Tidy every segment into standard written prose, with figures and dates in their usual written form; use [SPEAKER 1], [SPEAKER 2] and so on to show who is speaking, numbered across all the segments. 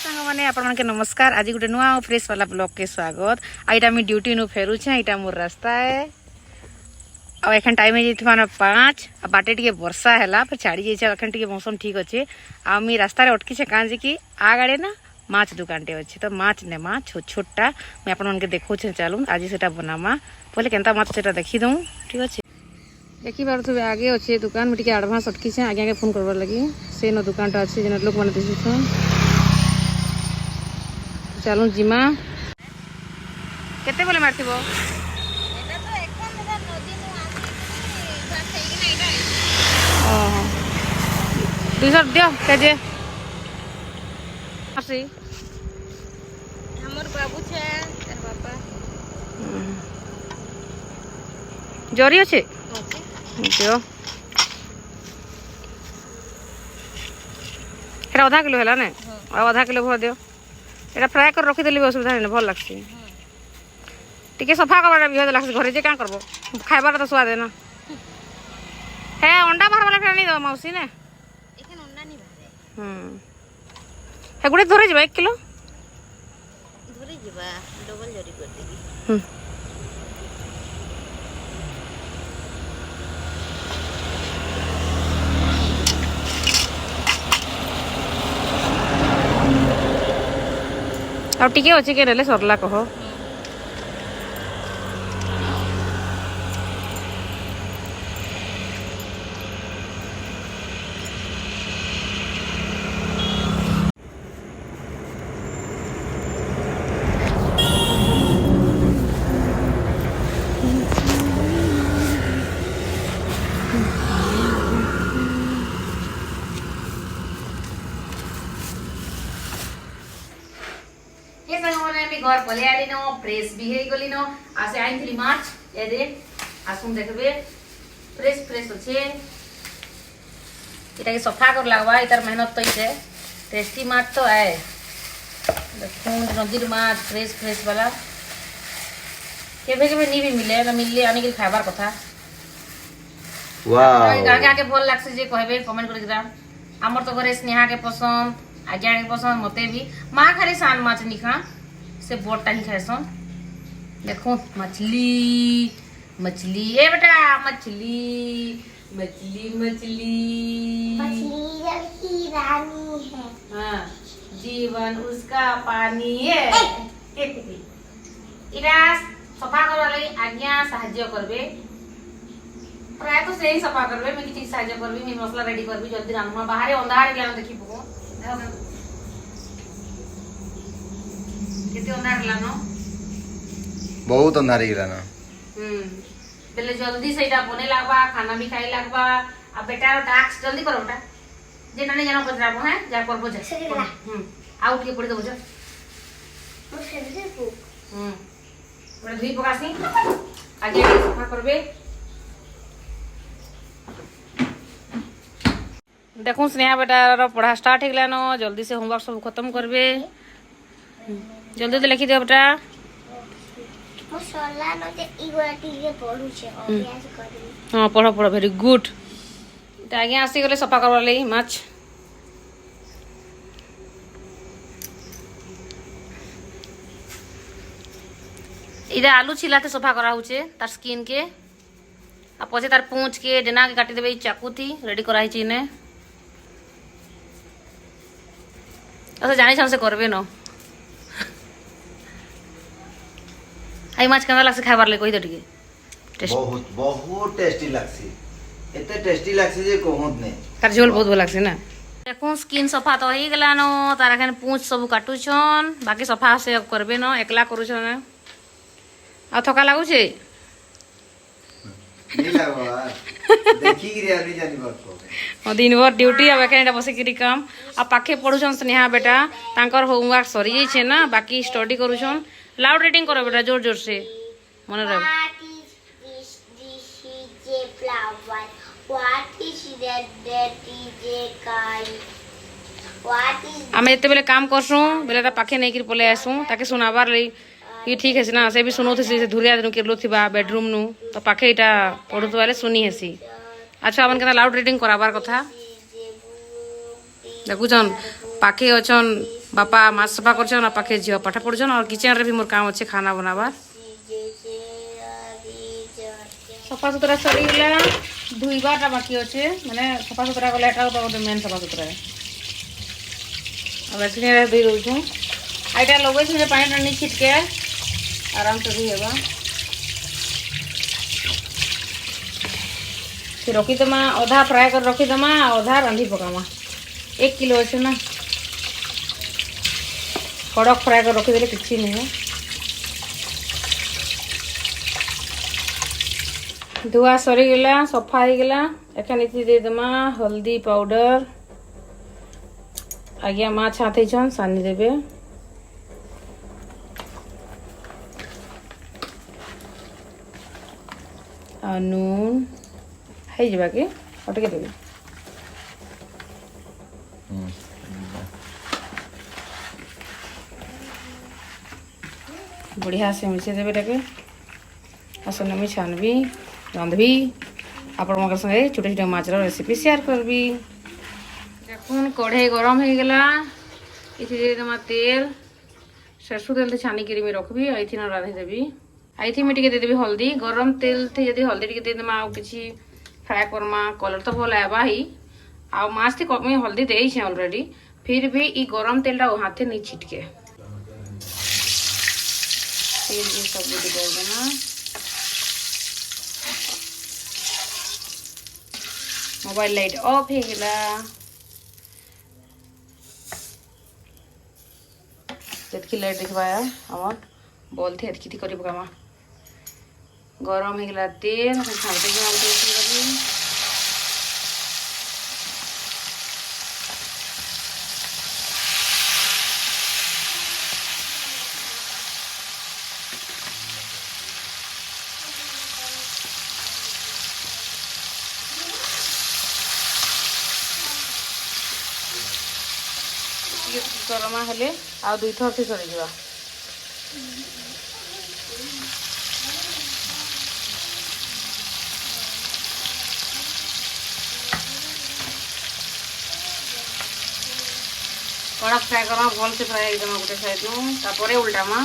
[SPEAKER 1] सांग मैंने आपके नमस्कार। आज गोटे नुआ फ्रेश वाला ब्लॉग के स्वागत। आईटा मुझे ड्यूटी नु फेरुछे। यहाँ मोर रास्ता है आखन टाइम है 5 बाटे टे वर्षा है फिर छाड़ी जाए टे मौसम ठीक अच्छे। आम रास्तार अटकी काँ कि आगे ना माछ दुकान टे अच्छे तो माछ नेमा छोटा मुझे आपके देखा चलूँ आज से बनामा पहले केन्ता माछ से देखी दूँ ठीक अच्छे। देखी पारे आगे अच्छे दुकान मुझे आडभांस अटकी आगे आगे फोन करवार लगी से न दुकान अच्छे जेन लोक मैंने दिशुन चलू जिमा केते बोले मारथि दुईश दियो केजे
[SPEAKER 2] हमर बाबू छे तेर बाबा
[SPEAKER 1] जरी अच्छे दियो आधा किलो है ना आधा किलो भर दियो। एटा फ्राए कर रखीदेली भी असुविधा नहीं भल लगसी टी सफा करवा भी लगसी घरे जे क्या करबो खाइबार तो स्वाद है ना है अंडा बाहर वाला नहीं दो मौसी ने
[SPEAKER 2] एखन अंडा नहीं बाहर
[SPEAKER 1] है गुड़े धरे जबा 1 किलो
[SPEAKER 2] धरे जबा डबल जरी कर देगी।
[SPEAKER 1] अब टिके अच्छे के नेले सरला कह घर पले आली न फ्रेश भी हे गली न आसे आइन थली माछ ए दे आसुन देखबे फ्रेश फ्रेश अच्छे एटा के सफा कर लागबा इतार मेहनत तो इसे टेस्टी माछ तो आए देखूं नदीर माछ फ्रेश फ्रेश वाला केबे केबे नी भी मिले न मिलले आनी के खाबार कथा वाओ आगे आगे बोल लागसे जे कहबे कमेंट कर दिरा हमर तो घरे स्नेहा के पसंद आगे आगे पसंद मते भी मां खाली सान माछ निखा से बोटा ही खाएसन। देखो मछली मछली ए बेटा मछली मछली मछली
[SPEAKER 2] मछली की रानी है।
[SPEAKER 1] हाँ जीवन उसका पानी है। इरा सफा करले आज्ञा साहाय्य करबे प्राय तो से ही सफा करबे मैं किछि साहाय्य करबी मैं मसला रेडी करबी जल्दी रांधमा बाहर अंधार गेला देखि पको कितने अंधार लानो
[SPEAKER 3] बहुत अंधार गिराना
[SPEAKER 1] बेले जल्दी से इटा बने लागबा खाना भी खाई लागबा आ बेटा टास्क जल्दी करो बेटा जे नहीं जानो पचराबो है जा करबो जा आउट के पड़ी दबो जा बड़ा धुई पकासी आगे आगे सफा करबे देखो स्नेहा बेटा पढ़ा स्टार्ट हो गलानो जल्दी से होमवर्क सब खत्म करबे जल्दी तो लिखी दे बेटा हाँ पढ़ पढ़ वेरी गुड आगे आसी गले सफा करवा ले माछ इधर आलू छिलाते सफा करा हुचे तार स्किन के आ पछे तार पूंछ के डेना के काटी देबे चाकू थी रेडी करा हिची ने अच्छा जानी छन से करबे न आई माछ केना लागसे खाइबार ले कहि दे टिके
[SPEAKER 3] बहुत बहुत टेस्टी लागसी एते टेस्टी लागसी जे कहत नै
[SPEAKER 1] तार झोल बहुत भल लागसे ना। देखो स्किन सफा तो ही गला न तार एखन पूंछ सब काटू छन बाकी सफा से करबे न एकला करू छन आ थका लागू छे
[SPEAKER 3] नहीं लागबा देखि गिरे आनी जानी बात
[SPEAKER 1] दिन भर ड्यूटी अब एखन बसे गिरी काम आ पाखे पढू छन स्नेहा बेटा तांकर होमवर्क सरी जाई छे ना बाकी स्टडी करू छन लाउड रीडिंग करो बेटा जोर जोर से मन रहे आम एत बेले काम करसु बेले पाखे नहीं पलि आसू ताके सुनाबार ये ठीक है ना से भी सुनो से धुरिया दिन केलो थिबा बेडरूम नु तो पाखे इटा पढु तो वाले सुनी हेसी अच्छा अपन के लाउड रीडिंग कराबार कथा देखुछन पाखे अछन बापा माछ सफा करछन पाखे झियो पाठ पढ़छन और किचन रे भी मोर काम अच्छे खाना बनावा सफा सुतरा सरी गला धुईबाटा बाकी अच्छे माने सफा सुतरा गला एटा तो गोटे मेन सफा सुतरा है अब ऐसे रे धुई रोछु आइटा लगै छै पानी टानी छिटके आराम से धुई हेबा फिर रखी दमा आधा फ्राई कर रखी दमा आधा रांधी पकामा 1 किलो अच्छे ना कड़क फ्राई कर रखी देले किछि नहीं है धुआ सरी गला सफा हो गला एखन इति दे दमा हल्दी पाउडर आज्ञा माछ हाथे छन सानी देबे आ नून है जबा के अटके देबे बढ़िया से मिसे देबे टाके आसन में छानबी रांधबी आपण मगर संगे छोटे छोटे माछर रेसिपी शेयर करबी देखुन कढ़ाई गरम हो गला इति दे दमा तेल सरसों तेल छानी करी में रखबी आइथि न रांधि देबी आइथि में टिके दे देबी हल्दी गरम तेल थे यदि हल्दी टिके दे दमा आ किछि फ्राई करमा कलर तो भल आबा ही आ माछ थे कम हल्दी दे छे ऑलरेडी फिर भी ई गरम तेलटा हाथे नहीं छिटके तेल भी सब दे देना मोबाइल लाइट ऑफ हो गला तेतकी लाइट देखवाया हमर बोलते एतकी करी पकामा गरम हो गला तेल छानते गरमा हेले आ 2 थर से सरी जवा कड़ा फ्राई करमा भल से फ्राई एकदम गोटे साइड नु तापरे उल्टामा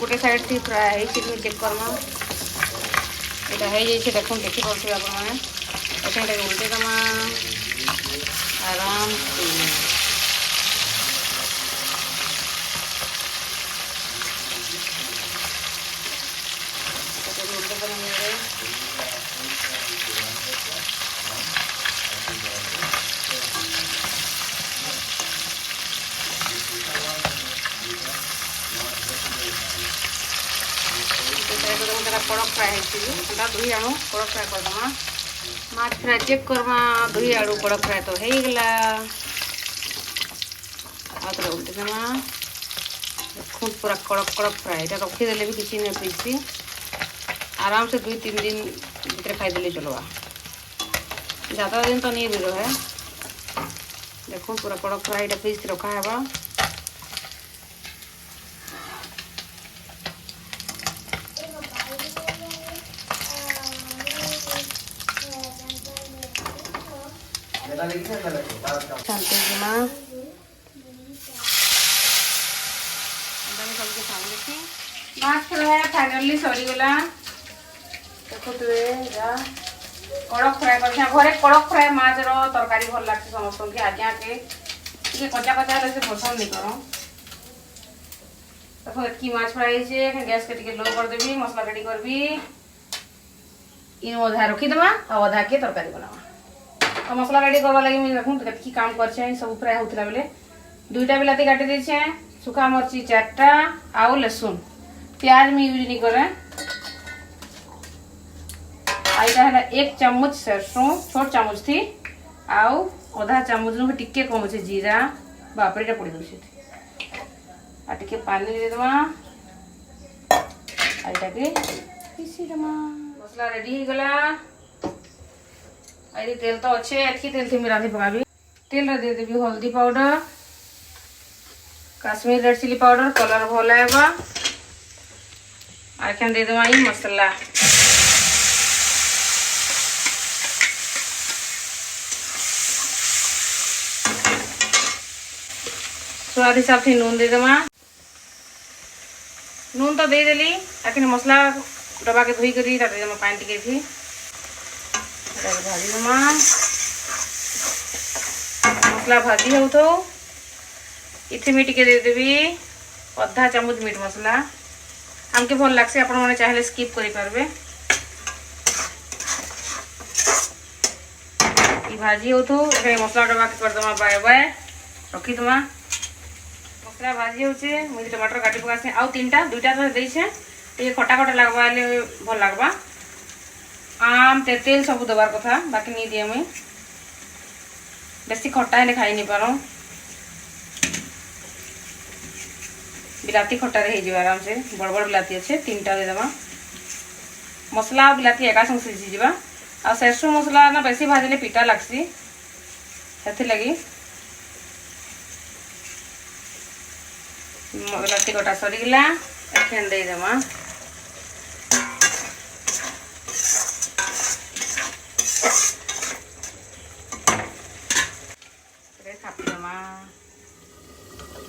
[SPEAKER 1] गोटे साइड थी फ्राई है चेक करमा एटा है जे देखुन देखि परछे आपण माने एटा उल्टे दमा आराम से उल्टे दमा मेरे कड़क फ्राई है दुई आणु कड़क फ्राई करदमा माछ फ्राई चेक करमा दुई आड़ू कड़क फ्राई तो हो गला आउे उल्टे देमा खूब पूरा कड़क कड़क फ्राई এটা रखीदे भी किसी नहीं पीसी आराम से 2-3 दिन भीतर खाईदे चलवा ज़्यादा दिन तो नहीं भी रहे देखो पूरा कड़क फ्राई पीस रखा है माछ फ्राई फाइनली सरीगला देखो कड़क फ्राई कर घरे कड़क फ्राई माछर तरकारी भल लगे समस्त के आज्ञा के कचा कचा से पसंद नहीं कर देखो एतकी माछ फ्राई है गैस के लो कर देवी मसला रेडी करबी इन अधा रखीदमा आ अधा के तरकारी बनावा और मसला रेडी करवा लगे मुझे देखूँ केतकी काम कर सब फ्राई होता बेले 2टा बिलाती काटी देछे सुखा मरची 4टा आउ लहसुन प्याज में यूज नहीं करे आईटा है 1 चम्मच सरसों छोट चम्मच थी आउ आधा चम्मच नु टिके कम छे जीरा बापरेटा पड़ी दो आ टिके पानी दे दमा आईटा के पीसी दमा मसला रेडी हो गला आई तेल तो अच्छे एतकी तेल थी मेरा पकाबी तेल रे दे देबी हल्दी powder Kashmir red chilli powder colour भल आएगा आखन दे देवा मसला स्वाद हिसाब से नून दे देमा। नून तो दे देली लेकिन मसला डबा के धोई करी दे देमा पानी टिके थी भाजी देमा। मसला भाजी हो तो इथे मी टिके दे देबी आधा चामच मीट मसला। हमके भल लागसे आपण माने चाहे स्किप करि पारबे। ई भाजी हो तो ए मसला डबा के कर दमा बाय बाय रखी दमा। मसला भाजी होचे मुई टमाटर काटी पकासे आ तीनटा दुईटा तो देई छे ते खटा खटा लागबा ले भल लागबा। आम तेल सब दबार कथा बाकी नहीं दिए मुई बेसी खट्टा हेले खाई नहीं पारो। बिलाती खट्टा रही जो आराम से बड़ बड़ बिलाती अच्छे तीनटा दे देवा। मसला और बिलाती एका संग सिझी जावा। आ सरसों मसला ना बेसी भाजले पीटा लागसी सेथि लगी बिलाती कटा सरी गला एखन दे देवा।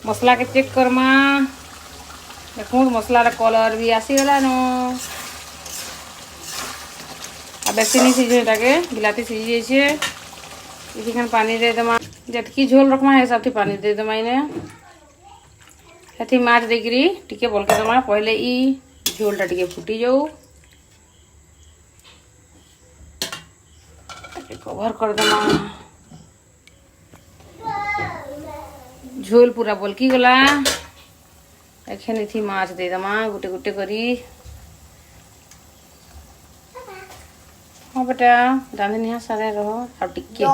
[SPEAKER 1] मसला के चेक करमा देखूँ मसला कलर भी आसीगला न बेसी नहीं सीझे बिलाती सीझी जाइए। इखान पानी दे देमा जतकी झोल रखमा है सब पानी दे देमा। इने हेथी माछ देकरी टिके बोलके देमा पहले ई झोलटा टिके फुटी जाऊ कवर कर देमा। झोल पूरा बोलकी गला एखन थी माछ दे दमा गुटे गुटे करी। हाँ बेटा रांधनी हाँ सारे रहो अब टिके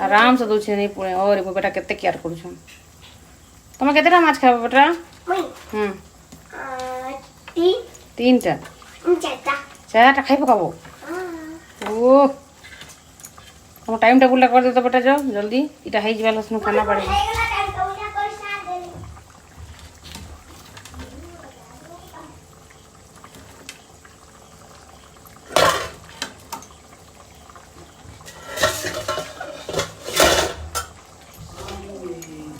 [SPEAKER 1] आराम से दूसरे नहीं पुणे और बेटा केते केयर करू छम तुम केतेटा माछ खाबो बेटा? तीनटा चारटा खाई पकाबो। ओ हम टाइम टेबुल कर दे तो बेटा जाओ जल्दी इटा है जीवा लसन खाना पड़ेगा।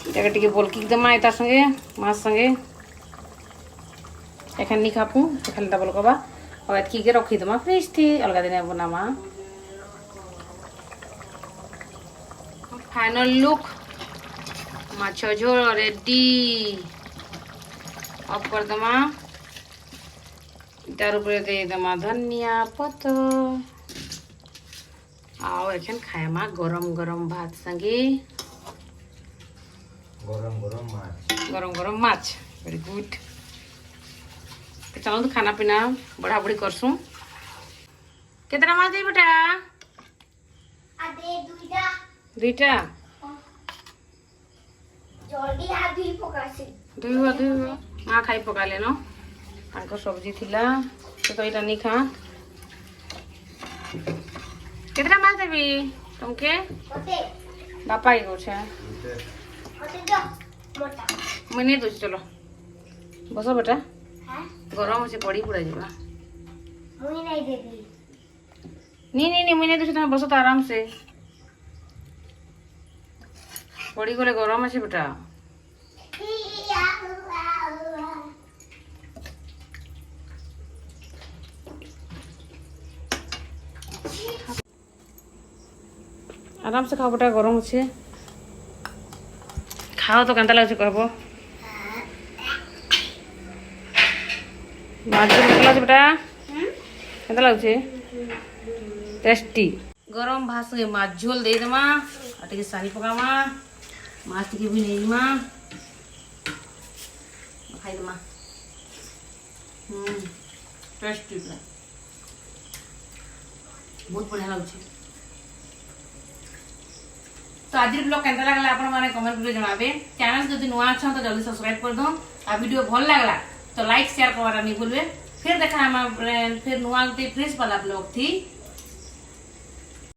[SPEAKER 1] इटा टिके बोल की दमा इता संगे माछ संगे एखन नहीं खापू खाली डबल कबा और एतकी के रखी दमा फ्रिज थी अलगा दिन बनामा। फाइनल लुक माछ झोल रेडी ऑफ कर दमा। तार ऊपर दे दमा धनिया पत्ता आओ एखन खाएमा गरम गरम भात संगे गरम गरम माछ वेरी गुड। तो चलो तो खाना पीना बढ़ा बढ़ी करसू। कितना माछ दे बेटा? दुईटा दुई माँ खाई पका लेनो तांको सब्जी थिला तो इटा नहीं खा। कितना माछ देबी तुमके? बापा ही कुछ है मैं नहीं दूसरी। चलो बसो बेटा गरम से पड़ी पुड़ा जावा। नहीं मैं नहीं दूसरी तुम बसो तो आराम से पड़ी गले गरम अच्छे बेटा। आराम से खाओ बेटा गरम अच्छे खाओ तो केंता लगे कहबो। माछ लगे बेटा केंता लगे टेस्टी गरम भात संगे माछ झोल दे देमा टे सानी पकामा माछ टिके भी नहीं मा खाई दमा। टेस्टी बहुत बढ़िया लगे। तो आज ब्लॉग केंता लागला आपण माने कमेंट करे जणाबे। चैनल जदि नुआ छ तो जल्दी सब्सक्राइब कर दो। आ वीडियो भल लागला तो लाइक शेयर करवाना नहीं भूलबे। फिर देखा हम फिर नुआ फ्रेश वाला ब्लॉग थी।